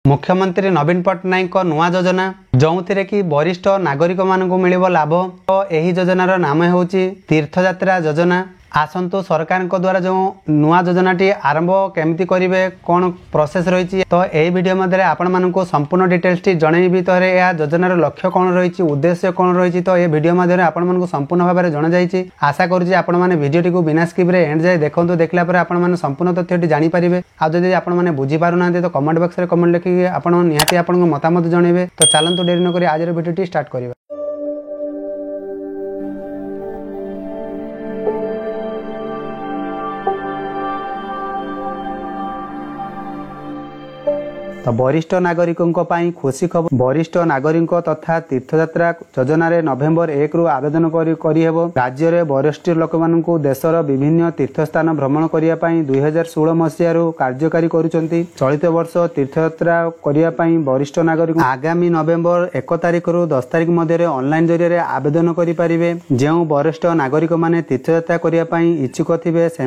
मुख्यमंत्री नवीन पट्टनायक नुआ योजना जो कि वरिष्ठ नागरिक मानक मिल लाभ। तो यही योजनार नाम हूँ तीर्थयात्रा योजना। आसतु सरकार द्वारा जो नुआ योजनाटी आरंभ केमती करेंगे कौन प्रोसेस रही तो यही वीडियो मध्य आपण मानक संपूर्ण डिटेल्स जनइबी। तो यह योजनार लक्ष्य कौन रही उद्देश्य कौन रही तो ये वीडियो मध्य आपण मानक संपूर्ण भाव में जना जाइए। आशा करुँचे आपण मैंने भिडियोटी को बिना स्किप एंड जाए देखो देखला आपण मैंने संपूर्ण तथ्यटी जानीपारे। आदि आपण मैंने बुझीपार ना तो कमेंट बॉक्स में कमेंट लिखिए आपण निहाती आपण मतामत जनइबे। तो चलतु डेरी नक आज भिडियोटी स्टार्ट करिबा। तो वरिष्ठ नागरिकों खुशी खबर वरिष्ठ नागरिक तथा तीर्थयात्रा योजना नवेम्बर 1 रु आवेदन करें। राज्य में वरिष्ठ लोक मानू देशर विभिन्न तीर्थस्थान भ्रमण करने 2016 मसीह कार्यकारी करुँच। चलित वर्ष तीर्थयात्रा करने वरिष्ठ नागरिक आगामी नवेम्बर 1 तारिख रु 10 तारिख मध्य ऑनलाइन जरिए आवेदन करेंगे। जो वरिष्ठ नागरिक माने तीर्थयात्रा करने इच्छुक थे से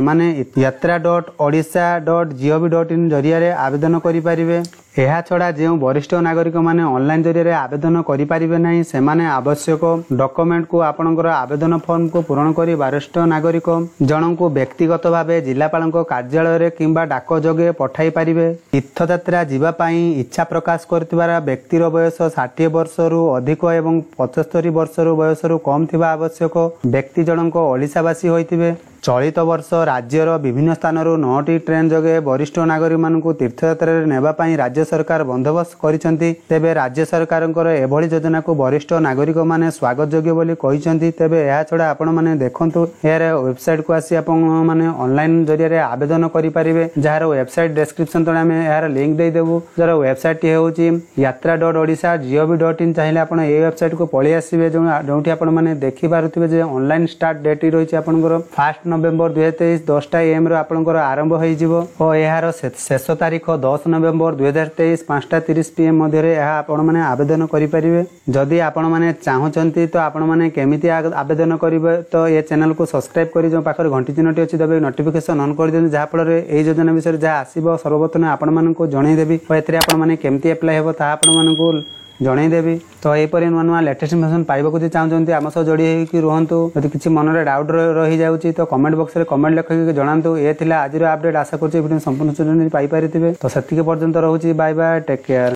yatra.odisha.gov.in जरिए आवेदन करेंगे। यह छड़ा जो वरिष्ठ नागरिक माने ऑनलाइन जरिए आवेदन करें ना से आवश्यक डॉक्यूमेंट को आपणकर आवेदन फॉर्म को पूरण कर वरिष्ठ नागरिक जन को व्यक्तिगत भाव जिलापाल कार्यालय किंबा डाक जोगे पठाई पारे। तीर्थयात्रा जीवाई इच्छा प्रकाश कर व्यक्तिर बयस 60 वर्ष रु अधिक एवं 75 वर्ष बयस रु कम थिबा आवश्यक व्यक्ति जनक ओडिशावासी होइतिबे। चलित वर्ष राज्यर विभिन्न स्थान 9टी ट्रेन जोगे वरिष्ठ नागरिक मानू तीर्थयात्रा नेबाई राज्य सरकार बंदोबस्त करिसेंती। तेबे राज्य सरकार एभली योजना को वरिष्ठ नागरिक माने स्वागत योग्य बोली कहिसेंती। तेबे यह छड़ा आपण माने देखंतु यार वेबसाइट को आसी आपण माने ऑनलाइन जरिए आवेदन करि परिबे। जार वेबसाइट डिस्क्रिप्शन तळे आमे यार लिंक दे देबु। जार वेबसाइट टी होउची yatra.odisha.gov.in चाहिले आपण ए वेबसाइट को पळि आसीबे जोंठी आपण माने देखि पारुथिबे जे ऑनलाइन स्टार्ट डेट रहिछि आपनकर 1 नवेम्बर 2023 10टा AM रो आपनकर आरंभ होई जिवो और यार शेष तारीख 10 नवेम्बर 2023 5:30 PM मध्य आपण माने आवेदन करि परिबे। जदि आपण माने चाहउचंती तो आपण माने केमिति आवेदन करिवे तो ये चैनल को सब्सक्राइब करी जो पाखर घंटी चिन्हटी अछि दबे नोटिफिकेशन ऑन कर देन जहा फल ए योजना विषय जहा आसीबो सर्वप्रथम आपण माननको जणै देबी और एतरे आपण माने केमिति अप्लाई हेबो ता आपण माननको जनईदेवी। तो यहपरी नुआ नुआ लेटेस्ट इनफॉरमेशन पाइबा जो चाहते आम सह जोड़ी होकर रुहतु। यदि किसी मन में डाउट रही जाऊँगी तो कमेंट बॉक्स में कमेंट लिखिक जनातु। ये आज अपडेट आशा करुँच संपूर्ण पाइपारे। तो से पर्यंत रोचे बाय बाय टेक केयर।